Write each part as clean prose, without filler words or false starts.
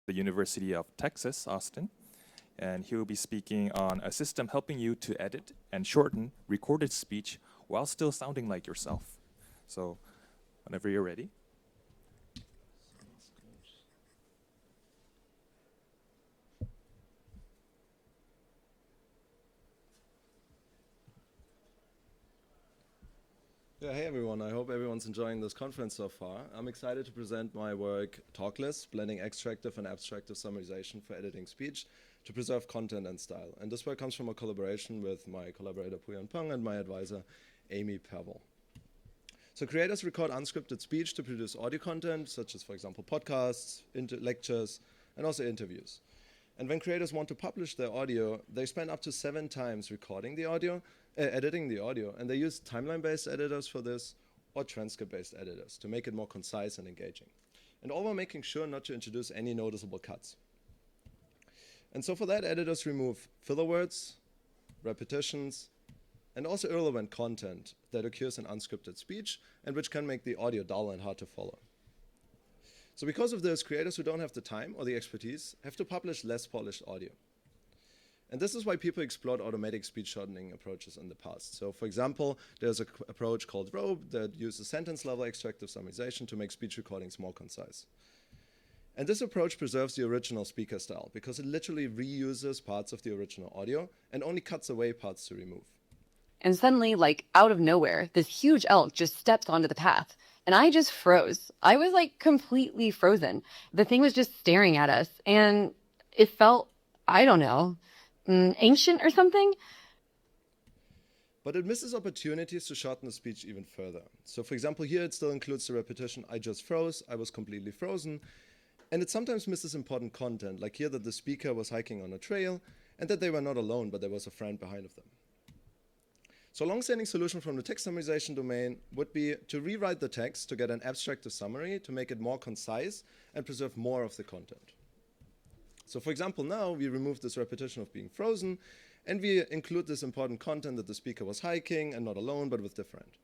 the University of Texas, Austin. And he will be speaking on a system helping you to edit and shorten recorded speech while still sounding like yourself. So whenever you're ready. Yeah, hey everyone, I hope everyone's enjoying this conference so far. I'm excited to present my work, TalkLess, blending extractive and abstractive summarization for editing speech to preserve content and style. And this work comes from a collaboration with my collaborator Puyuan Peng and my advisor Amy Pavel. So creators record unscripted speech to produce audio content, such as, for example, podcasts, lectures, and also interviews. And when creators want to publish their audio, they spend up to 7 times recording the audio, editing the audio, and they use timeline-based editors for this or transcript-based editors to make it more concise and engaging. And all while making sure not to introduce any noticeable cuts. And so for that, editors remove filler words, repetitions, and also irrelevant content that occurs in unscripted speech and which can make the audio dull and hard to follow. So because of this, creators who don't have the time or the expertise have to publish less polished audio. And this is why people explored automatic speech shortening approaches in the past. So for example, there's an approach called Rope that uses sentence-level extractive summarization to make speech recordings more concise. And this approach preserves the original speaker style because it literally reuses parts of the original audio and only cuts away parts to remove. And suddenly, like out of nowhere, this huge elk just steps onto the path. And I just froze. I was like completely frozen. The thing was just staring at us. And it felt, I don't know, ancient or something. But it misses opportunities to shorten the speech even further. So for example, here it still includes the repetition, I just froze, I was completely frozen. And it sometimes misses important content, like here that the speaker was hiking on a trail and that they were not alone, but there was a friend behind of them. So a long-standing solution from the text summarization domain would be to rewrite the text to get an abstractive summary to make it more concise and preserve more of the content. So for example, now we remove this repetition of being frozen and we include this important content that the speaker was hiking and not alone, but with different.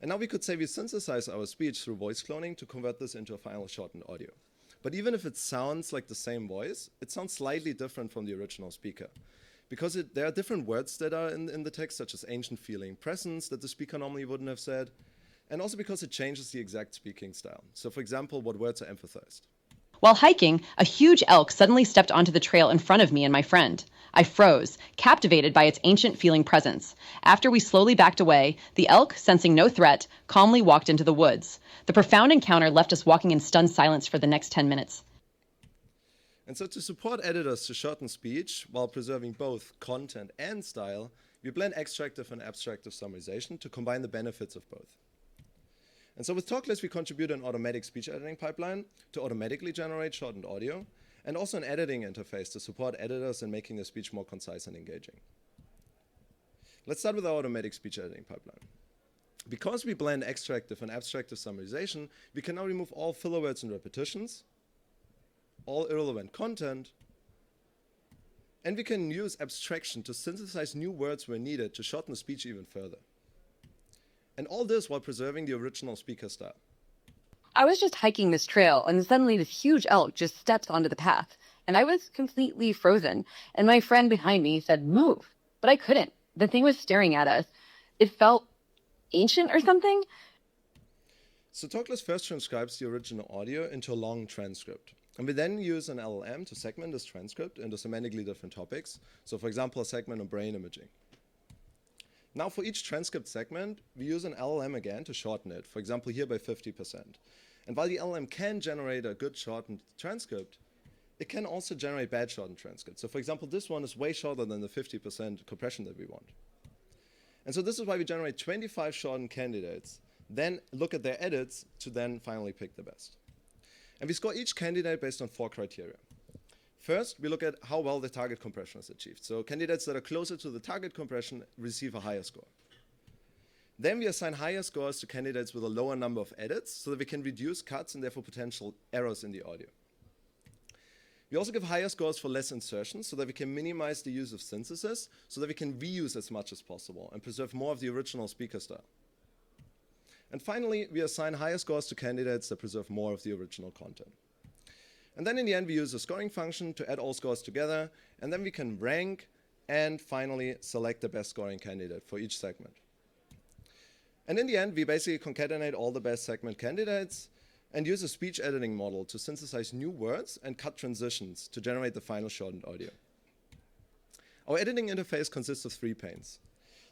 And now we could say we synthesize our speech through voice cloning to convert this into a final shortened audio. But even if it sounds like the same voice, it sounds slightly different from the original speaker. Because there are different words that are in the text, such as ancient feeling presence that the speaker normally wouldn't have said, and also because it changes the exact speaking style. So for example, what words are emphasized. While hiking, a huge elk suddenly stepped onto the trail in front of me and my friend. I froze, captivated by its ancient feeling presence. After we slowly backed away, the elk, sensing no threat, calmly walked into the woods. The profound encounter left us walking in stunned silence for the next 10 minutes. And so to support editors to shorten speech while preserving both content and style, we blend extractive and abstractive summarization to combine the benefits of both. And so with TalkLess, we contribute an automatic speech editing pipeline to automatically generate shortened audio, and also an editing interface to support editors in making their speech more concise and engaging. Let's start with our automatic speech editing pipeline. Because we blend extractive and abstractive summarization, we can now remove all filler words and repetitions, all irrelevant content, and we can use abstraction to synthesize new words where needed to shorten the speech even further. And all this while preserving the original speaker style. I was just hiking this trail, and suddenly this huge elk just steps onto the path. And I was completely frozen. And my friend behind me said, move. But I couldn't. The thing was staring at us. It felt ancient or something. So TalkLess first transcribes the original audio into a long transcript. And we then use an LLM to segment this transcript into semantically different topics. So for example, a segment on brain imaging. Now for each transcript segment, we use an LLM again to shorten it, for example here by 50%. And while the LLM can generate a good shortened transcript, it can also generate bad shortened transcripts. So for example, this one is way shorter than the 50% compression that we want. And so this is why we generate 25 shortened candidates, then look at their edits to then finally pick the best. And we score each candidate based on 4 criteria. First, we look at how well the target compression is achieved. So candidates that are closer to the target compression receive a higher score. Then we assign higher scores to candidates with a lower number of edits so that we can reduce cuts and therefore potential errors in the audio. We also give higher scores for less insertions so that we can minimize the use of synthesis so that we can reuse as much as possible and preserve more of the original speaker style. And finally, we assign higher scores to candidates that preserve more of the original content. And then in the end, we use a scoring function to add all scores together, and then we can rank and finally select the best scoring candidate for each segment. And in the end, we basically concatenate all the best segment candidates and use a speech editing model to synthesize new words and cut transitions to generate the final shortened audio. Our editing interface consists of 3 panes.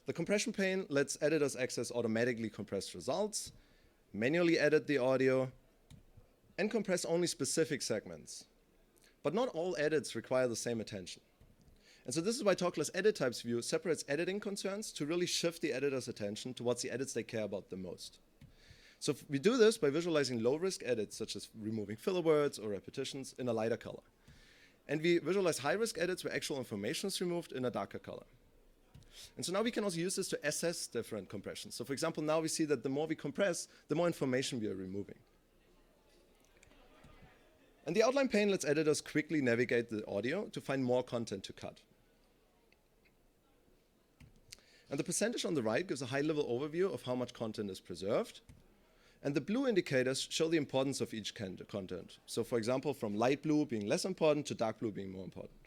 The compression pane lets editors access automatically compressed results, manually edit the audio, and compress only specific segments. But not all edits require the same attention. And so this is why TalkLess edit types view separates editing concerns to really shift the editor's attention towards the edits they care about the most. So we do this by visualizing low-risk edits, such as removing filler words or repetitions, in a lighter color. And we visualize high-risk edits where actual information is removed in a darker color. And so now we can also use this to assess different compressions. So for example, now we see that the more we compress, the more information we are removing. And the outline pane lets editors quickly navigate the audio to find more content to cut. And the percentage on the right gives a high-level overview of how much content is preserved. And the blue indicators show the importance of each content. So for example, from light blue being less important to dark blue being more important.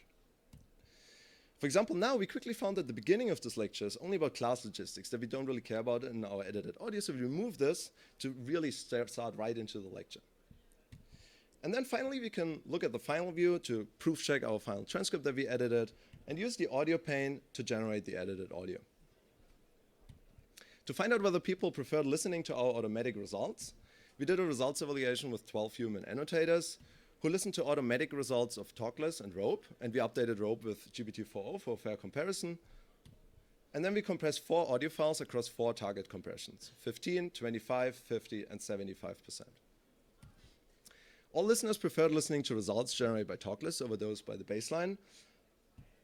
For example, now we quickly found that the beginning of this lecture is only about class logistics that we don't really care about in our edited audio. So we remove this to really start right into the lecture. And then finally, we can look at the final view to proof check our final transcript that we edited and use the audio pane to generate the edited audio. To find out whether people preferred listening to our automatic results, we did a results evaluation with 12 human annotators who listened to automatic results of TalkLess and Rope, and we updated Rope with GPT-4o for a fair comparison. And then we compressed 4 audio files across 4 target compressions, 15, 25, 50, and 75%. All listeners preferred listening to results generated by TalkLess over those by the baseline,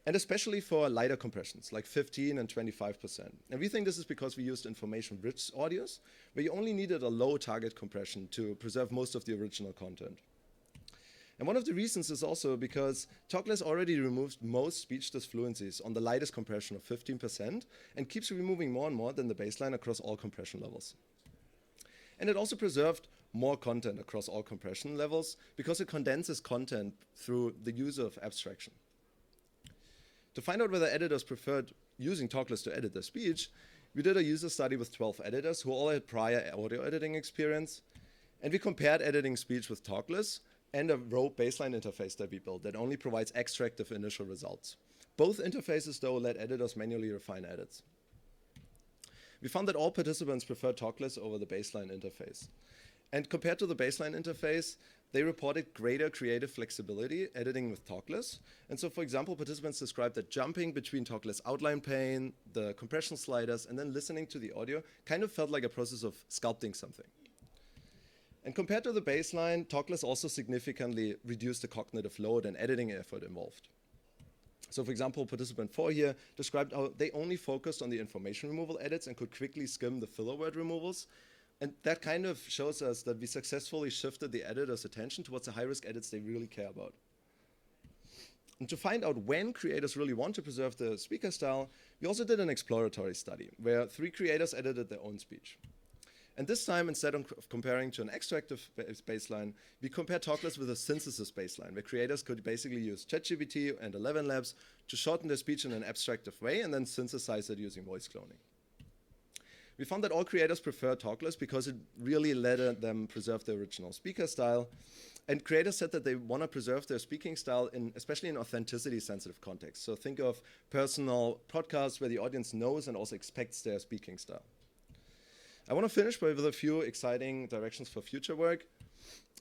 and especially for lighter compressions, like 15 and 25%. And we think this is because we used information-rich audios, where you only needed a low target compression to preserve most of the original content. And one of the reasons is also because TalkLess already removes most speech disfluencies on the lightest compression of 15% and keeps removing more and more than the baseline across all compression levels. And it also preserved more content across all compression levels because it condenses content through the use of abstraction. To find out whether editors preferred using TalkLess to edit their speech, we did a user study with 12 editors who all had prior audio editing experience, and we compared editing speech with TalkLess and a Rope baseline interface that we built that only provides extractive initial results. Both interfaces, though, let editors manually refine edits. We found that all participants preferred TalkLess over the baseline interface. And compared to the baseline interface, they reported greater creative flexibility editing with TalkLess. And so, for example, participants described that jumping between TalkLess outline pane, the compression sliders, and then listening to the audio kind of felt like a process of sculpting something. And compared to the baseline, TalkLess also significantly reduced the cognitive load and editing effort involved. So for example, participant 4 here described how they only focused on the information removal edits and could quickly skim the filler word removals. And that kind of shows us that we successfully shifted the editor's attention towards the high-risk edits they really care about. And to find out when creators really want to preserve the speaker style, we also did an exploratory study where 3 creators edited their own speech. And this time, instead of comparing to an extractive baseline, we compared TalkLess with a synthesis baseline, where creators could basically use ChatGPT and 11 Labs to shorten their speech in an abstractive way and then synthesize it using voice cloning. We found that all creators preferred TalkLess because it really let them preserve their original speaker style. And creators said that they want to preserve their speaking style, especially in authenticity-sensitive contexts. So think of personal podcasts where the audience knows and also expects their speaking style. I want to finish with a few exciting directions for future work.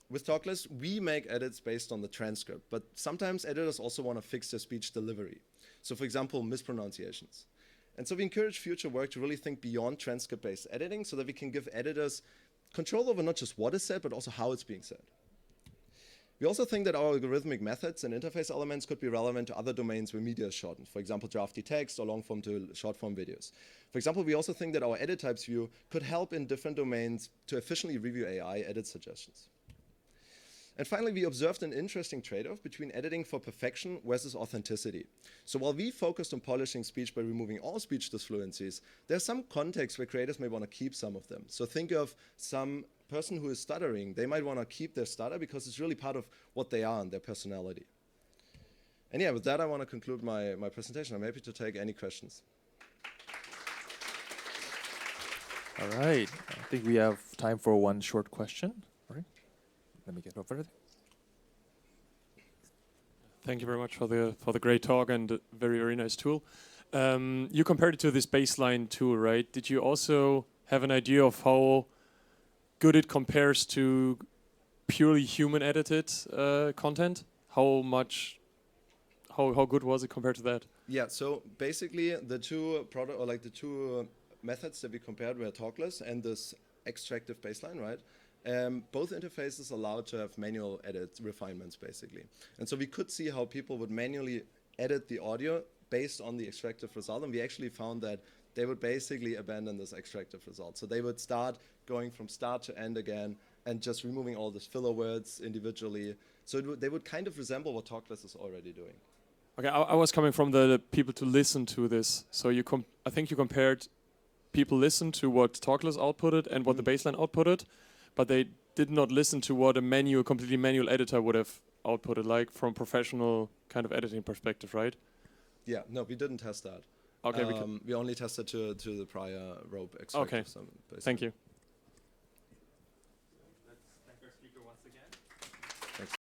With TalkLess, we make edits based on the transcript, but sometimes editors also want to fix their speech delivery. So for example, mispronunciations. And so we encourage future work to really think beyond transcript-based editing so that we can give editors control over not just what is said, but also how it's being said. We also think that our algorithmic methods and interface elements could be relevant to other domains where media is shortened, for example, drafty text or long-form to short-form videos. For example, we also think that our edit types view could help in different domains to efficiently review AI edit suggestions. And finally, we observed an interesting trade-off between editing for perfection versus authenticity. So while we focused on polishing speech by removing all speech disfluencies, there are some contexts where creators may want to keep some of them. So think of some person who is stuttering, they might want to keep their stutter because it's really part of what they are and their personality. And yeah, with that, I want to conclude my presentation. I'm happy to take any questions. All right. I think we have time for one short question. All right. Let me get over there. Thank you very much for the great talk and a very nice tool. You compared it to this baseline tool, right? Did you also have an idea of how good it compares to purely human edited content? How good was it compared to that? Yeah, so basically the two methods that we compared were TalkLess and this extractive baseline, right? Both interfaces allowed to have manual edit refinements, basically. And so we could see how people would manually edit the audio based on the extractive result. And we actually found that they would basically abandon this extractive result. So they would start going from start to end again and just removing all these filler words individually. So they would kind of resemble what TalkLess is already doing. Okay, I was coming from the people to listen to this. So I think you compared people listen to what TalkLess outputted and what the baseline outputted, but they did not listen to what a completely manual editor would have outputted, like from professional kind of editing perspective, right? Yeah, no, we didn't test that. Okay, we only tested to the prior rope extractive. Okay, thank you.